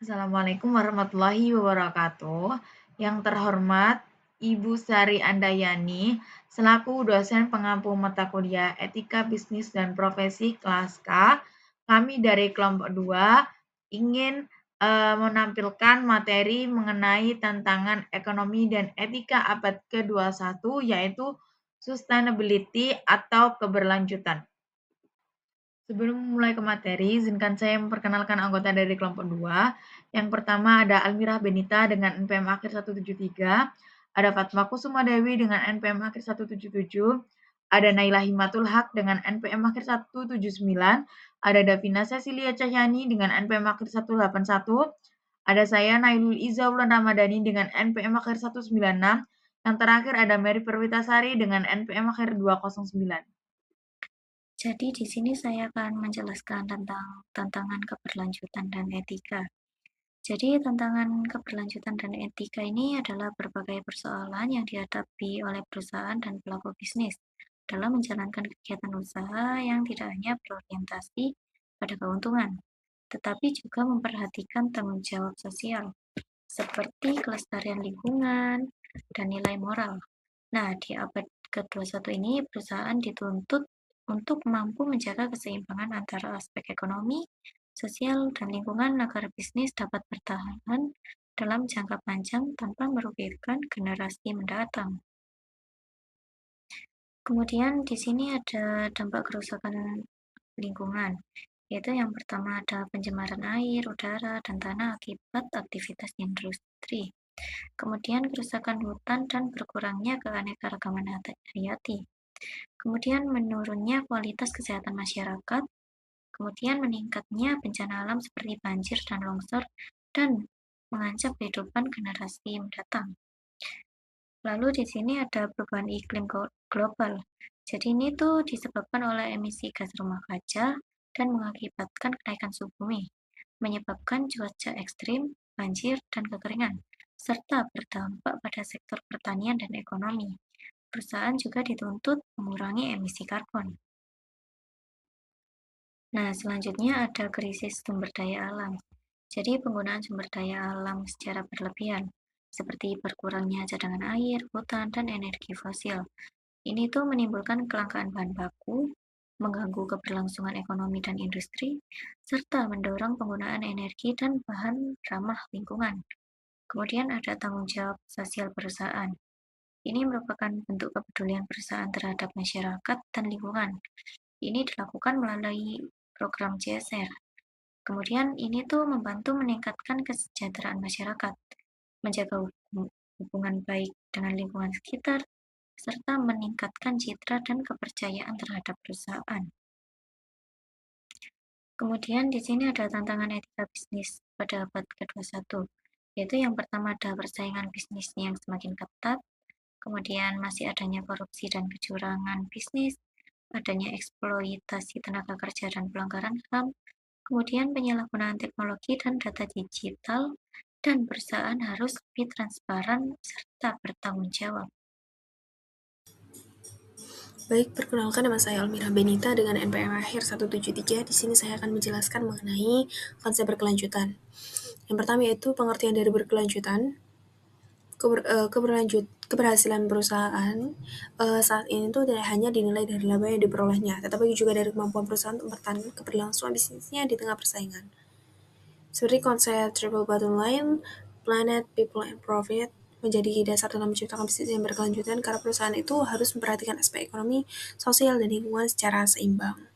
Assalamualaikum warahmatullahi wabarakatuh. Yang terhormat Ibu Sari Andayani, selaku dosen pengampu mata kuliah Etika Bisnis dan Profesi kelas K, kami dari kelompok 2 ingin menampilkan materi mengenai tantangan ekonomi dan etika abad ke-21, yaitu sustainability atau keberlanjutan. Sebelum memulai ke materi, izinkan saya memperkenalkan anggota dari kelompok 2. Yang pertama ada Almirah Benita dengan NPM akhir 173, ada Fatma Kusuma Dewi dengan NPM akhir 177, ada Naila Himatul Haq dengan NPM akhir 179, ada Davina Cecilia Cahyani dengan NPM akhir 181, ada saya Nailul Iza Wulan Ramadhani dengan NPM akhir 196, yang terakhir ada Mary Perwitasari dengan NPM akhir 209. Jadi di sini saya akan menjelaskan tentang tantangan keberlanjutan dan etika. Jadi tantangan keberlanjutan dan etika ini adalah berbagai persoalan yang dihadapi oleh perusahaan dan pelaku bisnis dalam menjalankan kegiatan usaha yang tidak hanya berorientasi pada keuntungan, tetapi juga memperhatikan tanggung jawab sosial, seperti kelestarian lingkungan dan nilai moral. Nah, di abad ke-21 ini perusahaan dituntut untuk mampu menjaga keseimbangan antara aspek ekonomi, sosial, dan lingkungan agar bisnis dapat bertahan dalam jangka panjang tanpa merugikan generasi mendatang. Kemudian di sini ada dampak kerusakan lingkungan, yaitu yang pertama ada pencemaran air, udara, dan tanah akibat aktivitas industri. Kemudian kerusakan hutan dan berkurangnya keanekaragaman hayati. Kemudian menurunnya kualitas kesehatan masyarakat. Kemudian meningkatnya bencana alam seperti banjir dan longsor dan mengancam kehidupan generasi mendatang. Lalu di sini ada perubahan iklim global. Jadi ini tuh disebabkan oleh emisi gas rumah kaca dan mengakibatkan kenaikan suhu bumi, menyebabkan cuaca ekstrim, banjir, dan kekeringan, serta berdampak pada sektor pertanian dan ekonomi. Perusahaan juga dituntut mengurangi emisi karbon. Nah, selanjutnya ada krisis sumber daya alam. Jadi penggunaan sumber daya alam secara berlebihan, seperti berkurangnya cadangan air, hutan, dan energi fosil. Ini tuh menimbulkan kelangkaan bahan baku, mengganggu keberlangsungan ekonomi dan industri, serta mendorong penggunaan energi dan bahan ramah lingkungan. Kemudian ada tanggung jawab sosial perusahaan. Ini merupakan bentuk kepedulian perusahaan terhadap masyarakat dan lingkungan. Ini dilakukan melalui program CSR. Kemudian ini tuh membantu meningkatkan kesejahteraan masyarakat, menjaga hubungan baik dengan lingkungan sekitar, serta meningkatkan citra dan kepercayaan terhadap perusahaan. Kemudian di sini ada tantangan etika bisnis pada abad ke-21, yaitu yang pertama ada persaingan bisnis yang semakin ketat, kemudian masih adanya korupsi dan kecurangan bisnis, adanya eksploitasi tenaga kerja dan pelanggaran HAM, kemudian penyalahgunaan teknologi dan data digital, dan perusahaan harus lebih transparan serta bertanggung jawab. Baik, perkenalkan nama saya Almira Benita dengan NPM akhir 173. Di sini saya akan menjelaskan mengenai konsep berkelanjutan. Yang pertama yaitu pengertian dari berkelanjutan. Keberhasilan perusahaan saat ini tuh tidak hanya dinilai dari laba yang diperolehnya, tetapi juga dari kemampuan perusahaan untuk mempertahankan keberlangsungan bisnisnya di tengah persaingan. Seperti konsep triple bottom line, planet, people, and profit menjadi dasar dalam menciptakan bisnis yang berkelanjutan karena perusahaan itu harus memperhatikan aspek ekonomi, sosial, dan lingkungan secara seimbang.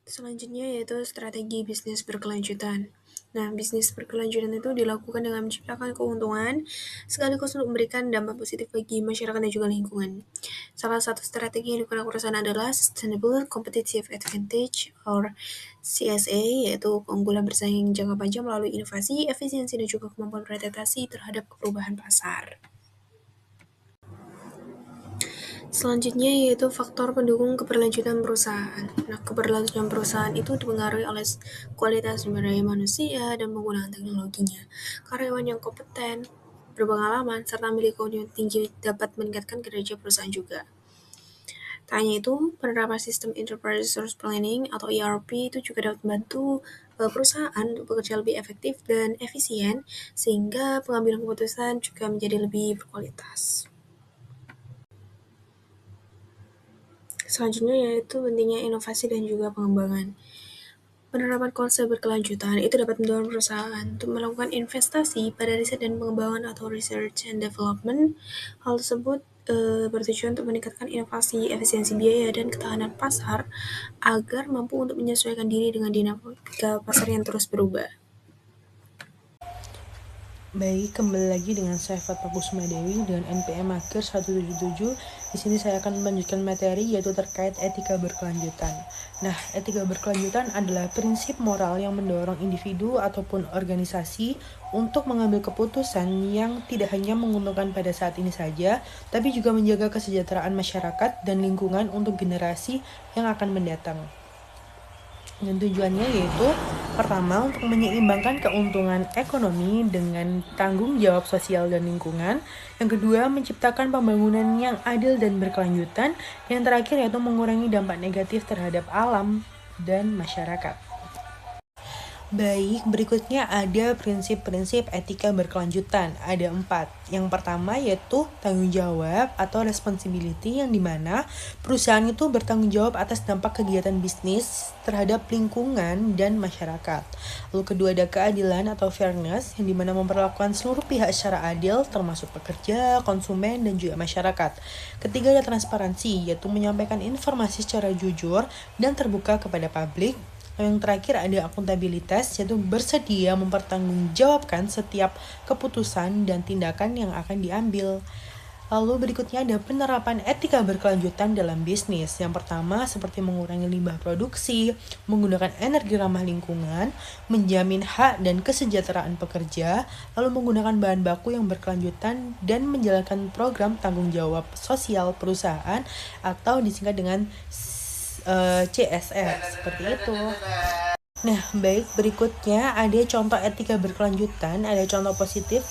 Selanjutnya yaitu strategi bisnis berkelanjutan. Nah, bisnis berkelanjutan itu dilakukan dengan menciptakan keuntungan sekaligus untuk memberikan dampak positif bagi masyarakat dan juga lingkungan. Salah satu strategi yang digunakan perusahaan adalah Sustainable Competitive Advantage or CSA, yaitu keunggulan bersaing jangka panjang melalui inovasi, efisiensi, dan juga kemampuan beradaptasi terhadap perubahan pasar. Selanjutnya yaitu faktor pendukung keberlanjutan perusahaan. Nah, keberlanjutan perusahaan itu dipengaruhi oleh kualitas sumber daya manusia dan penggunaan teknologinya. Karyawan yang kompeten, berpengalaman, serta memiliki keuntungan tinggi dapat meningkatkan kinerja perusahaan juga. Tak hanya itu, penerapan sistem Enterprise Resource Planning atau ERP itu juga dapat membantu perusahaan untuk bekerja lebih efektif dan efisien, sehingga pengambilan keputusan juga menjadi lebih berkualitas. Selanjutnya yaitu pentingnya inovasi dan juga pengembangan. Penerapan konsep berkelanjutan itu dapat mendorong perusahaan untuk melakukan investasi pada riset dan pengembangan atau research and development. Hal tersebut bertujuan untuk meningkatkan inovasi, efisiensi biaya, dan ketahanan pasar agar mampu untuk menyesuaikan diri dengan dinamika pasar yang terus berubah. Baik, kembali lagi dengan saya Fatma Kusuma Dewi dengan NPM Akhir 177. Di sini saya akan melanjutkan materi yaitu terkait etika berkelanjutan. Nah, etika berkelanjutan adalah prinsip moral yang mendorong individu ataupun organisasi untuk mengambil keputusan yang tidak hanya menguntungkan pada saat ini saja, tapi juga menjaga kesejahteraan masyarakat dan lingkungan untuk generasi yang akan mendatang. Dan tujuannya yaitu pertama untuk menyeimbangkan keuntungan ekonomi dengan tanggung jawab sosial dan lingkungan. Yang kedua menciptakan pembangunan yang adil dan berkelanjutan. Yang terakhir yaitu mengurangi dampak negatif terhadap alam dan masyarakat. Baik, berikutnya ada prinsip-prinsip etika berkelanjutan. Ada 4. Yang pertama yaitu tanggung jawab atau responsibility, yang dimana perusahaan itu bertanggung jawab atas dampak kegiatan bisnis terhadap lingkungan dan masyarakat. Lalu kedua ada keadilan atau fairness, yang dimana memperlakukan seluruh pihak secara adil termasuk pekerja, konsumen, dan juga masyarakat. Ketiga ada transparansi, yaitu menyampaikan informasi secara jujur dan terbuka kepada publik. Yang terakhir ada akuntabilitas, yaitu bersedia mempertanggungjawabkan setiap keputusan dan tindakan yang akan diambil. Lalu berikutnya ada penerapan etika berkelanjutan dalam bisnis. Yang pertama seperti mengurangi limbah produksi, menggunakan energi ramah lingkungan, menjamin hak dan kesejahteraan pekerja, lalu menggunakan bahan baku yang berkelanjutan, dan menjalankan program tanggung jawab sosial perusahaan atau disingkat dengan CSR, seperti itu. Nah, baik, berikutnya ada contoh etika berkelanjutan, ada contoh positif.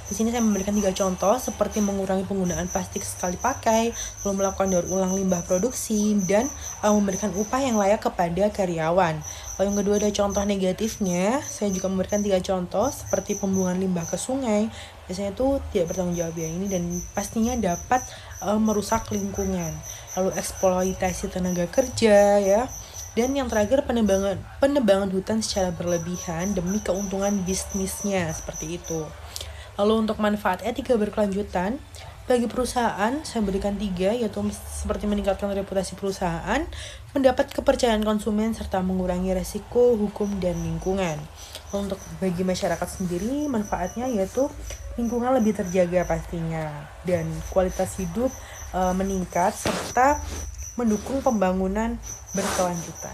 Di sini saya memberikan 3 contoh seperti mengurangi penggunaan plastik sekali pakai, lalu melakukan daur ulang limbah produksi, dan memberikan upah yang layak kepada karyawan. Lalu yang kedua ada contoh negatifnya, saya juga memberikan 3 contoh seperti pembuangan limbah ke sungai. Biasanya itu tidak bertanggung jawab ya ini, dan pastinya dapat merusak lingkungan. Lalu eksploitasi tenaga kerja ya. Dan yang terakhir penebangan hutan secara berlebihan demi keuntungan bisnisnya, seperti itu. Lalu untuk manfaat etika berkelanjutan bagi perusahaan saya berikan 3, yaitu seperti meningkatkan reputasi perusahaan, mendapat kepercayaan konsumen, serta mengurangi resiko hukum dan lingkungan. Lalu untuk bagi masyarakat sendiri manfaatnya yaitu lingkungan lebih terjaga pastinya, dan kualitas hidup meningkat serta mendukung pembangunan berkelanjutan.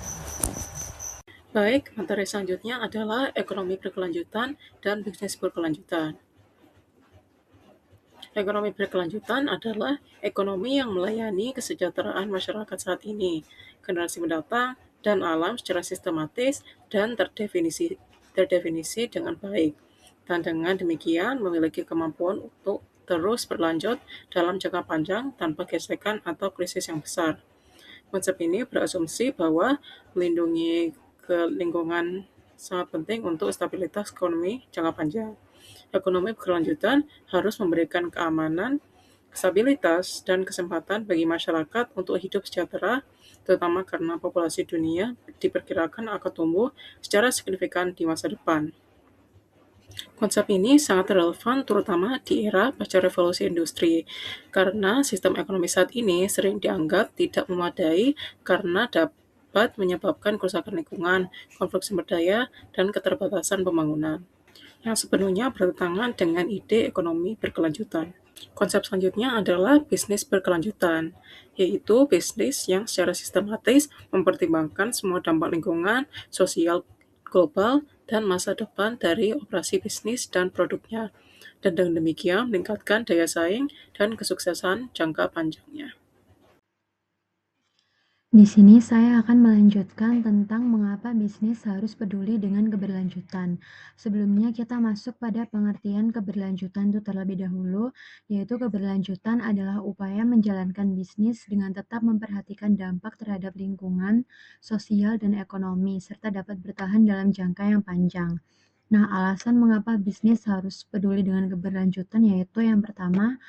Baik, materi selanjutnya adalah ekonomi berkelanjutan dan bisnis berkelanjutan. Ekonomi berkelanjutan adalah ekonomi yang melayani kesejahteraan masyarakat saat ini, generasi mendatang, dan alam secara sistematis dan terdefinisi dengan baik. Dan dengan demikian memiliki kemampuan untuk terus berlanjut dalam jangka panjang tanpa gesekan atau krisis yang besar. Konsep ini berasumsi bahwa melindungi lingkungan sangat penting untuk stabilitas ekonomi jangka panjang. Ekonomi berkelanjutan harus memberikan keamanan, stabilitas, dan kesempatan bagi masyarakat untuk hidup sejahtera, terutama karena populasi dunia diperkirakan akan tumbuh secara signifikan di masa depan. Konsep ini sangat relevan terutama di era pasca revolusi industri, karena sistem ekonomi saat ini sering dianggap tidak memadai karena dapat menyebabkan kerusakan lingkungan, konflik sumber daya, dan keterbatasan pembangunan, yang sepenuhnya bertentangan dengan ide ekonomi berkelanjutan. Konsep selanjutnya adalah bisnis berkelanjutan, yaitu bisnis yang secara sistematis mempertimbangkan semua dampak lingkungan, sosial global, dan masa depan dari operasi bisnis dan produknya, dan dengan demikian meningkatkan daya saing dan kesuksesan jangka panjangnya. Di sini saya akan melanjutkan tentang mengapa bisnis harus peduli dengan keberlanjutan. Sebelumnya kita masuk pada pengertian keberlanjutan itu terlebih dahulu, yaitu keberlanjutan adalah upaya menjalankan bisnis dengan tetap memperhatikan dampak terhadap lingkungan, sosial, dan ekonomi, serta dapat bertahan dalam jangka yang panjang. Nah, alasan mengapa bisnis harus peduli dengan keberlanjutan yaitu yang pertama,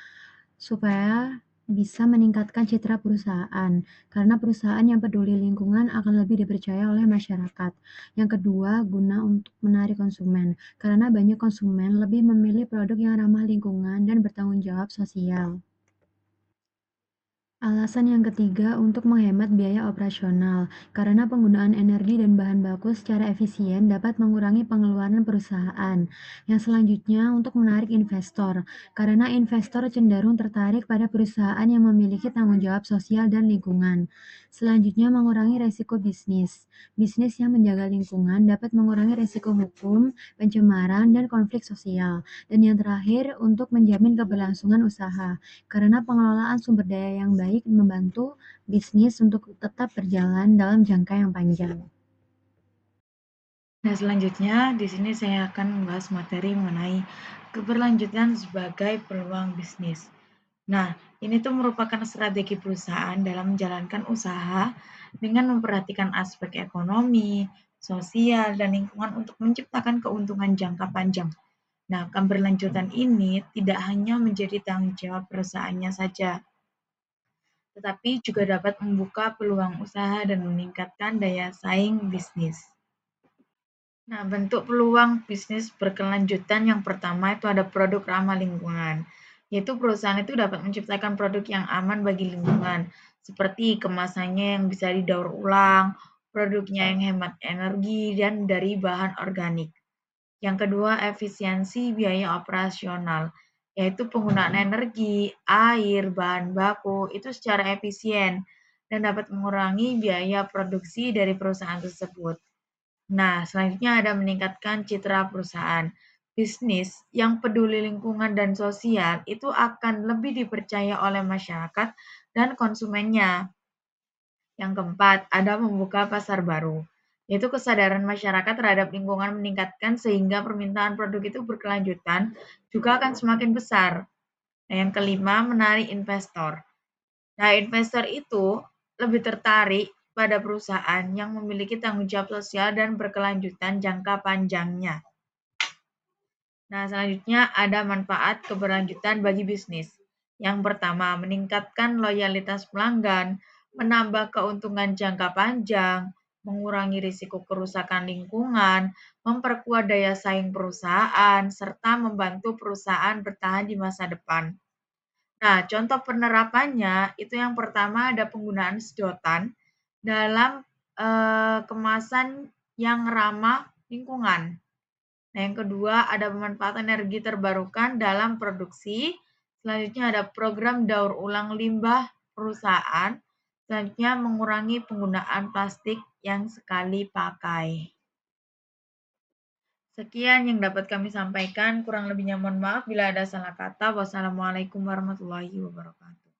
supaya bisa meningkatkan citra perusahaan, karena perusahaan yang peduli lingkungan akan lebih dipercaya oleh masyarakat. Yang kedua, guna untuk menarik konsumen, karena banyak konsumen lebih memilih produk yang ramah lingkungan dan bertanggung jawab sosial. Alasan yang ketiga untuk menghemat biaya operasional, karena penggunaan energi dan bahan baku secara efisien dapat mengurangi pengeluaran perusahaan. Yang selanjutnya untuk menarik investor, karena investor cenderung tertarik pada perusahaan yang memiliki tanggung jawab sosial dan lingkungan. Selanjutnya mengurangi resiko bisnis. Bisnis yang menjaga lingkungan dapat mengurangi resiko hukum, pencemaran, dan konflik sosial. Dan yang terakhir untuk menjamin keberlangsungan usaha karena pengelolaan sumber daya yang baik membantu bisnis untuk tetap berjalan dalam jangka yang panjang. Nah, selanjutnya di sini saya akan membahas materi mengenai keberlanjutan sebagai peluang bisnis. Nah, ini tuh merupakan strategi perusahaan dalam menjalankan usaha dengan memperhatikan aspek ekonomi, sosial, dan lingkungan untuk menciptakan keuntungan jangka panjang. Nah, keberlanjutan ini tidak hanya menjadi tanggung jawab perusahaannya saja, tetapi juga dapat membuka peluang usaha dan meningkatkan daya saing bisnis. Nah, bentuk peluang bisnis berkelanjutan yang pertama itu ada produk ramah lingkungan, yaitu perusahaan itu dapat menciptakan produk yang aman bagi lingkungan, seperti kemasannya yang bisa didaur ulang, produknya yang hemat energi, dan dari bahan organik. Yang kedua, efisiensi biaya operasional, yaitu penggunaan energi, air, bahan baku itu secara efisien dan dapat mengurangi biaya produksi dari perusahaan tersebut. Nah, selanjutnya ada meningkatkan citra perusahaan. Bisnis yang peduli lingkungan dan sosial itu akan lebih dipercaya oleh masyarakat dan konsumennya. Yang keempat, ada membuka pasar baru, yaitu kesadaran masyarakat terhadap lingkungan meningkatkan sehingga permintaan produk itu berkelanjutan juga akan semakin besar. Nah, yang kelima, menarik investor. Nah, investor itu lebih tertarik pada perusahaan yang memiliki tanggung jawab sosial dan berkelanjutan jangka panjangnya. Nah, selanjutnya ada manfaat keberlanjutan bagi bisnis. Yang pertama, meningkatkan loyalitas pelanggan, menambah keuntungan jangka panjang, mengurangi risiko kerusakan lingkungan, memperkuat daya saing perusahaan, serta membantu perusahaan bertahan di masa depan. Nah, contoh penerapannya itu yang pertama ada penggunaan sedotan dalam kemasan yang ramah lingkungan. Nah, yang kedua ada pemanfaatan energi terbarukan dalam produksi. Selanjutnya ada program daur ulang limbah perusahaan. Selanjutnya mengurangi penggunaan plastik yang sekali pakai. Sekian yang dapat kami sampaikan, kurang lebihnya mohon maaf bila ada salah kata. Wassalamualaikum warahmatullahi wabarakatuh.